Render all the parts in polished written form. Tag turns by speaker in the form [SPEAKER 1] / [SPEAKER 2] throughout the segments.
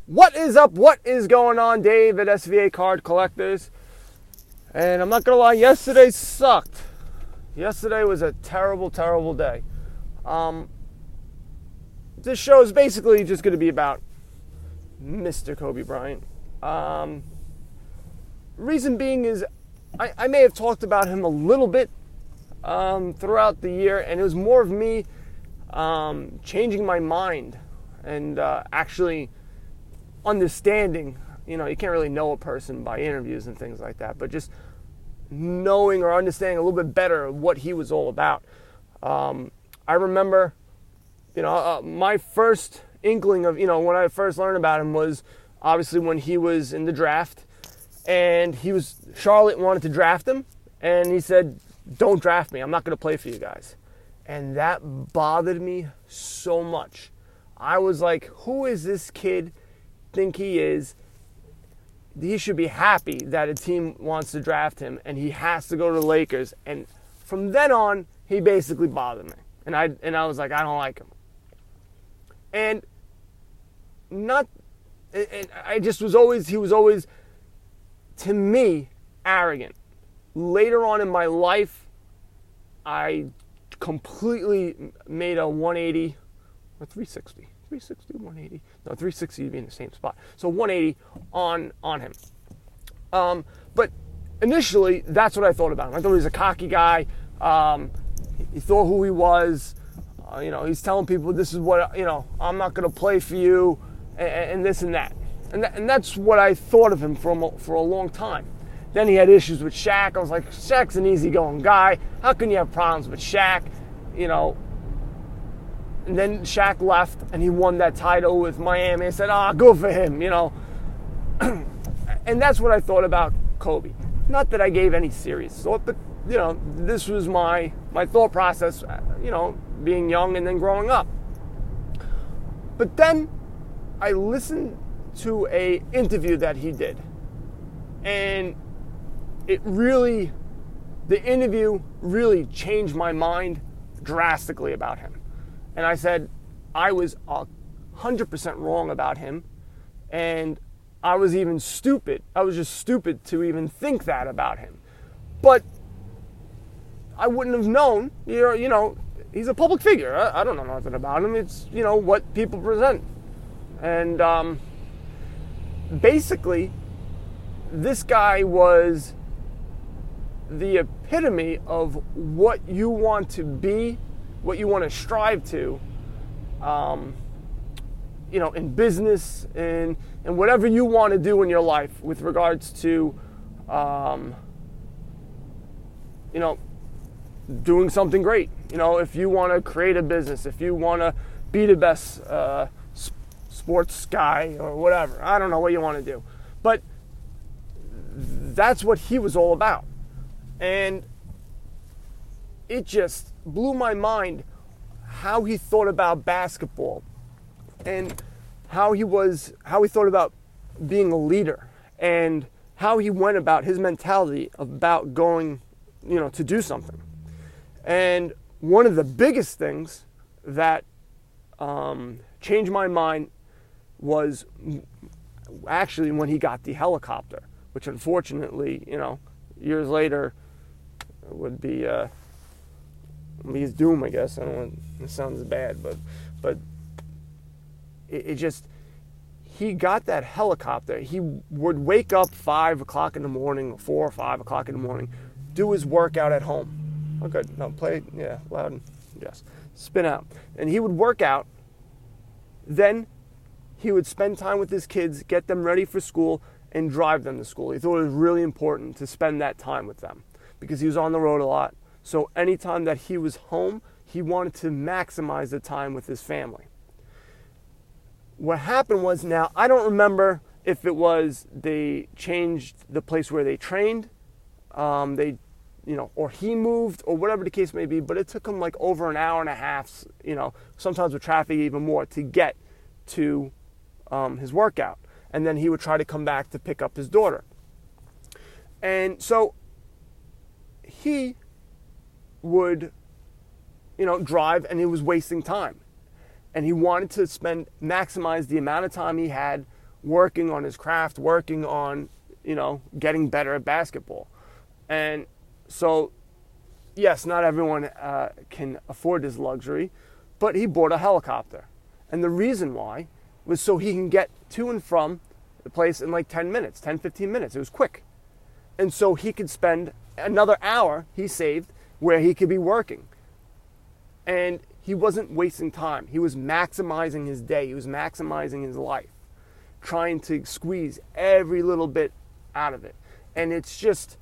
[SPEAKER 1] What is up? What is going on, Dave at SVA Card Collectors? And I'm not going to lie, yesterday sucked. Yesterday was a terrible, terrible day. This show is basically just going to be about Mr. Kobe Bryant. Reason being is I may have talked about him a little bit throughout the year, and it was more of me changing my mind and actually understanding. You know, you can't really know a person by interviews and things like that, but just knowing or understanding a little bit better what he was all about. I remember, my first inkling of, when I first learned about him was obviously when he was in the draft, and Charlotte wanted to draft him, and he said, "Don't draft me, I'm not going to play for you guys." And that bothered me so much. I was like, who is this kid think he is? He should be happy that a team wants to draft him, and he has to go to the Lakers. And from then on, he basically bothered me. And I was like, I don't like him. And he was always, to me, arrogant. Later on in my life, I completely made a 180 or 360. 360, 180. No, 360 would be in the same spot. So 180 on him. But initially, that's what I thought about him. I thought he was a cocky guy. He thought who he was. He's telling people, this is what, I'm not going to play for you, and this and that. And that's what I thought of him for a long time. Then he had issues with Shaq. I was like, Shaq's an easygoing guy. How can you have problems with Shaq? And then Shaq left, and he won that title with Miami. I said, good for him, And that's what I thought about Kobe. Not that I gave any serious thought, but, this was my thought process, being young and then growing up. But then I listened to a interview that he did. And the interview really changed my mind drastically about him. And I said, I was 100% wrong about him. And I was even stupid. I was just stupid to even think that about him. But I wouldn't have known, he's a public figure. I don't know nothing about him. It's, what people present. And basically, this guy was the epitome of what you want to be, what you want to strive to, in business and whatever you want to do in your life with regards to, doing something great. If you want to create a business, if you want to be the best sports guy or whatever, I don't know what you want to do. But that's what he was all about. And it just blew my mind how he thought about basketball and how he thought about being a leader and how he went about his mentality about going, to do something. And one of the biggest things that changed my mind was actually when he got the helicopter, which unfortunately, years later would be his doom, I guess. I don't want, it sounds bad, but he got that helicopter. He would wake up 5 o'clock in the morning, 4 or 5 o'clock in the morning, do his workout at home. Oh, good. No, play, yeah, loud and yes. Spin out. And he would work out. Then he would spend time with his kids, get them ready for school, and drive them to school. He thought it was really important to spend that time with them because he was on the road a lot. So anytime that he was home, he wanted to maximize the time with his family. What happened was, now, I don't remember if it was they changed the place where they trained, or he moved, or whatever the case may be, but it took him like over an hour and a half, sometimes with traffic even more, to get to his workout. And then he would try to come back to pick up his daughter. And so he would, drive, and he was wasting time. And he wanted to maximize the amount of time he had working on his craft, working on, getting better at basketball. And so, yes, not everyone can afford this luxury, but he bought a helicopter. And the reason why was so he can get to and from the place in like 10 minutes, 10, 15 minutes. It was quick. And so he could spend another hour he saved where he could be working. And he wasn't wasting time. He was maximizing his day. He was maximizing his life, trying to squeeze every little bit out of it. And it's just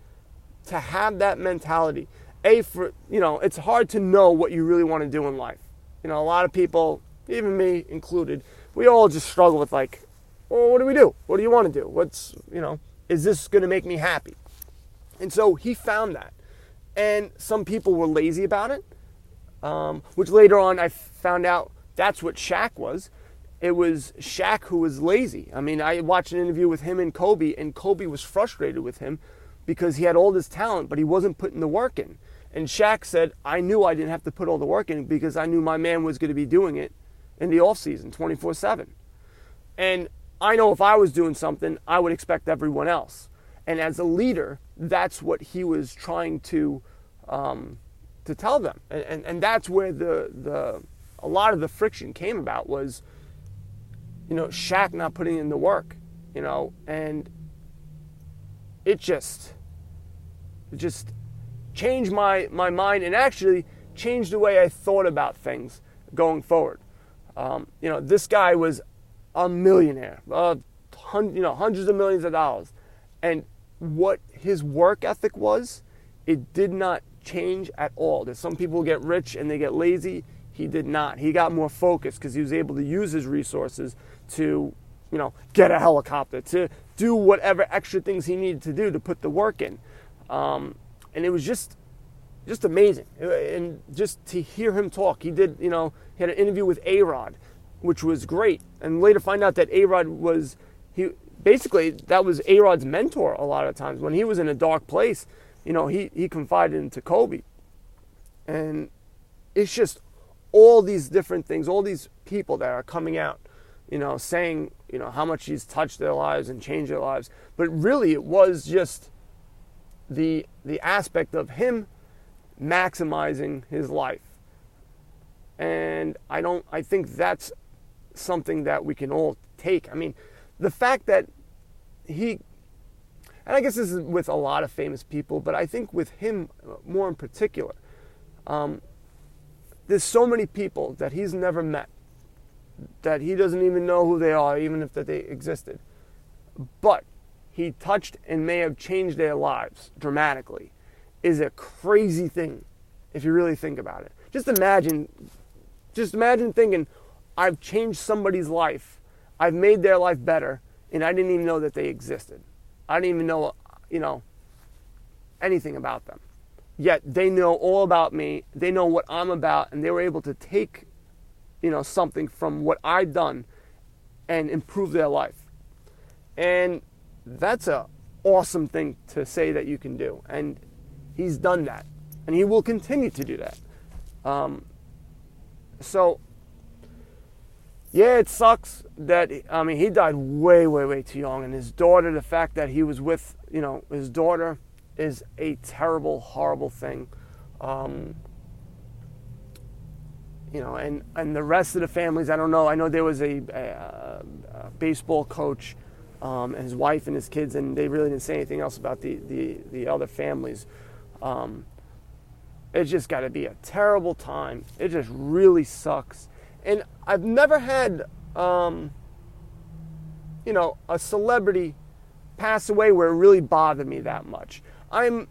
[SPEAKER 1] to have that mentality. It's hard to know what you really want to do in life. A lot of people, even me included, we all just struggle with like, well, what do we do? What do you want to do? Is this going to make me happy? And so he found that. And some people were lazy about it, which later on I found out that's what Shaq was. It was Shaq who was lazy. I mean, I watched an interview with him and Kobe was frustrated with him because he had all this talent, but he wasn't putting the work in. And Shaq said, I knew I didn't have to put all the work in because I knew my man was going to be doing it in the offseason, 24/7. And I know if I was doing something, I would expect everyone else. And as a leader, that's what he was trying to tell them. And that's where a lot of the friction came about was, Shaq not putting in the work, and it just changed my mind and actually changed the way I thought about things going forward. This guy was a millionaire, hundreds of millions of dollars. And what his work ethic was, it did not change at all. There's some people who get rich and they get lazy. He did not. He got more focused because he was able to use his resources to, get a helicopter, to do whatever extra things he needed to do to put the work in. And it was just amazing. And just to hear him talk, he had an interview with A-Rod, which was great. And later find out that A-Rod that was A-Rod's mentor a lot of times. When he was in a dark place, he confided into Kobe. And it's just all these different things, all these people that are coming out, saying, how much he's touched their lives and changed their lives. But really it was just the aspect of him maximizing his life. And I think that's something that we can all take. I mean, the fact that and I guess this is with a lot of famous people, but I think with him more in particular, there's so many people that he's never met, that he doesn't even know who they are, even if that they existed. But he touched and may have changed their lives dramatically, is a crazy thing if you really think about it. Just imagine thinking, I've changed somebody's life, I've made their life better, and I didn't even know that they existed. I didn't even know, anything about them. Yet they know all about me, they know what I'm about, and they were able to take, something from what I've done and improve their life. And that's a awesome thing to say that you can do. And he's done that. And he will continue to do that. So, yeah, it sucks that, he died way, way, way too young. And his daughter, the fact that he was with, his daughter is a terrible, horrible thing. And the rest of the families, I don't know. I know there was a baseball coach and his wife and his kids, and they really didn't say anything else about the other families. It's just got to be a terrible time. It just really sucks. And I've never had, a celebrity pass away where it really bothered me that much. In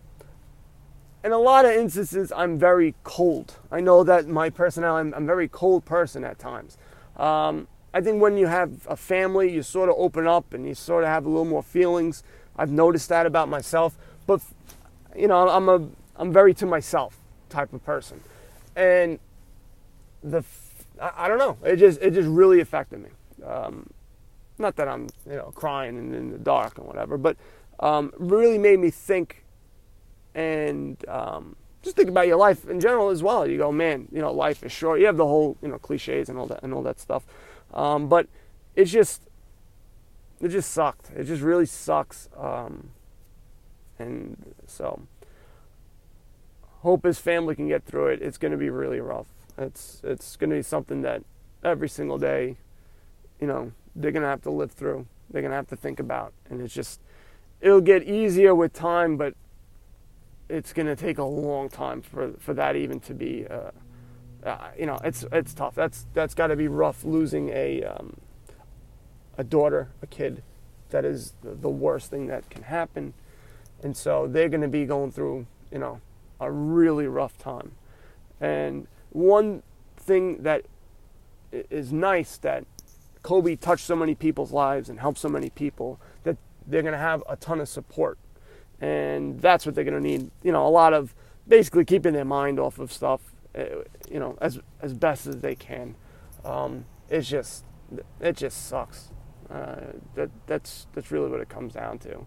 [SPEAKER 1] a lot of instances, I'm very cold. I know that my personality, I'm a very cold person at times. I think when you have a family, you sort of open up and you sort of have a little more feelings. I've noticed that about myself. But, I'm very to myself type of person. And I don't know. It just really affected me. Not that I'm, crying in the dark and whatever, but really made me think and just think about your life in general as well. You go, man, life is short. You have the whole, cliches and all that stuff. But it's just, it just sucked. It just really sucks. And so, hope his family can get through it. It's going to be really rough. It's going to be something that every single day, they're going to have to live through. They're going to have to think about. And it'll get easier with time, but it's going to take a long time for that even to be, it's tough. That's got to be rough, losing a daughter, a kid. That is the worst thing that can happen. And so they're going to be going through, a really rough time. And one thing that is nice that Kobe touched so many people's lives and helped so many people, that they're going to have a ton of support. And that's what they're going to need. A lot of basically keeping their mind off of stuff, as best as they can. It just sucks. That's really what it comes down to.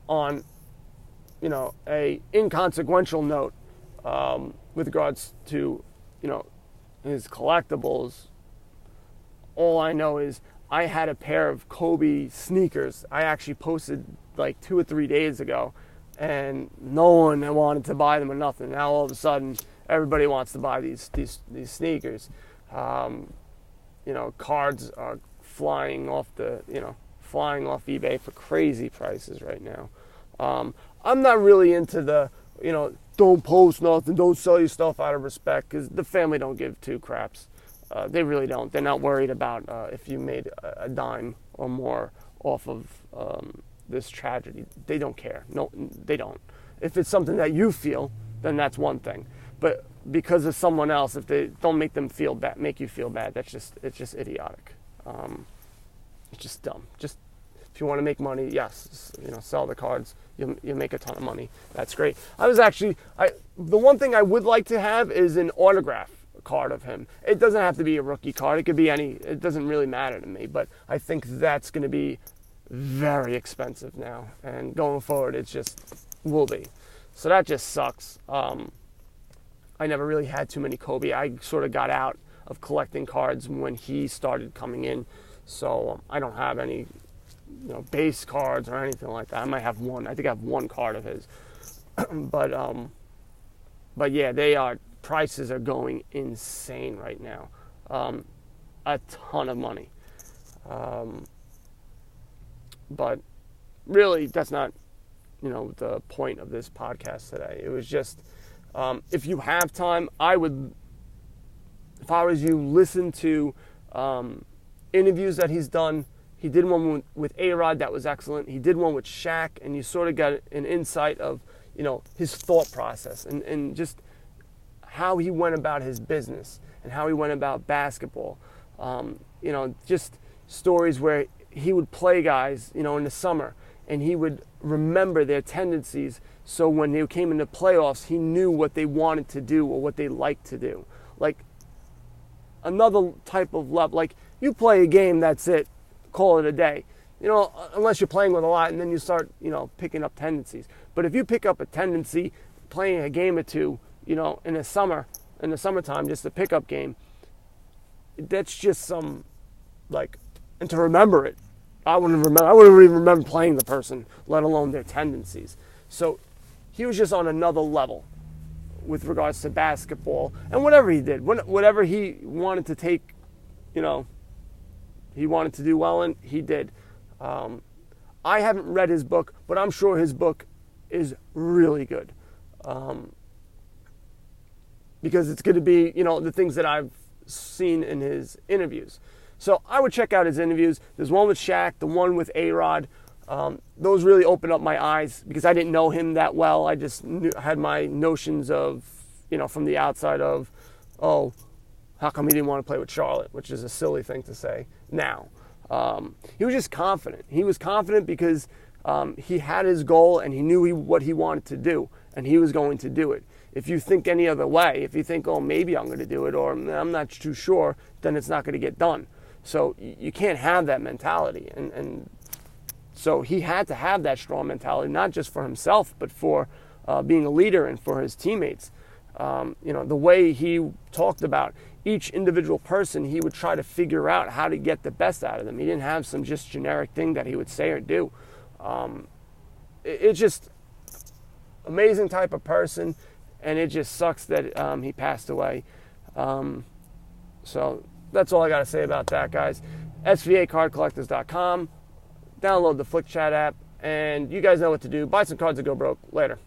[SPEAKER 1] On a inconsequential note, with regards to his collectibles, all I know is I had a pair of Kobe sneakers. I actually posted like 2 or 3 days ago, and no one wanted to buy them or nothing. Now all of a sudden everybody wants to buy these sneakers. Cards are flying off eBay for crazy prices right now. I'm not really into the, don't post nothing, don't sell your stuff out of respect, because the family don't give two craps. They really don't. They're not worried about if you made a dime or more off of this tragedy. They don't care. No, they don't. If it's something that you feel, then that's one thing. But because of someone else, if they don't make you feel bad, it's just idiotic. It's just dumb. Just if you want to make money, yes, sell the cards. You make a ton of money. That's great. The one thing I would like to have is an autograph card of him. It doesn't have to be a rookie card. It could be any. It doesn't really matter to me. But I think that's going to be very expensive now, and going forward, it just will be. So that just sucks. I never really had too many Kobe. I sort of got out of collecting cards when he started coming in, so I don't have any, base cards or anything like that. I might have one. I think I have one card of his, but yeah, prices are going insane right now. A ton of money. But really, that's not, the point of this podcast today. It was just, if you have time, if I was you, listen to interviews that he's done. He did one with A-Rod that was excellent. He did one with Shaq, and you sort of got an insight of, his thought process and just how he went about his business and how he went about basketball. Just stories where he would play guys, in the summer, and he would remember their tendencies, so when they came into playoffs, he knew what they wanted to do or what they liked to do. Like, another type of love. Like, you play a game, that's it. Call it a day. Unless you're playing with a lot, and then you start, picking up tendencies. But if you pick up a tendency, playing a game or two, in the summertime, just a pickup game, that's just some, and to remember it, I wouldn't even remember playing the person, let alone their tendencies. So he was just on another level with regards to basketball and whatever he did, whatever he wanted to take, he wanted to do well in, he did. I haven't read his book, but I'm sure his book is really good. Because it's going to be, the things that I've seen in his interviews. So I would check out his interviews. There's one with Shaq, the one with A-Rod. Those really opened up my eyes because I didn't know him that well. I just had my notions of, from the outside of, how come he didn't want to play with Charlotte, which is a silly thing to say now. He was just confident. He was confident because he had his goal and he knew what he wanted to do, and he was going to do it. If you think any other way, if you think, maybe I'm going to do it, or I'm not too sure, then it's not going to get done. So you can't have that mentality. And so he had to have that strong mentality, not just for himself, but for being a leader and for his teammates. The way he talked about, each individual person, he would try to figure out how to get the best out of them. He didn't have some just generic thing that he would say or do. It's just amazing type of person, and it just sucks that he passed away. So that's all I got to say about that, guys. SVAcardcollectors.com. Download the Flick Chat app, and you guys know what to do. Buy some cards and go broke. Later.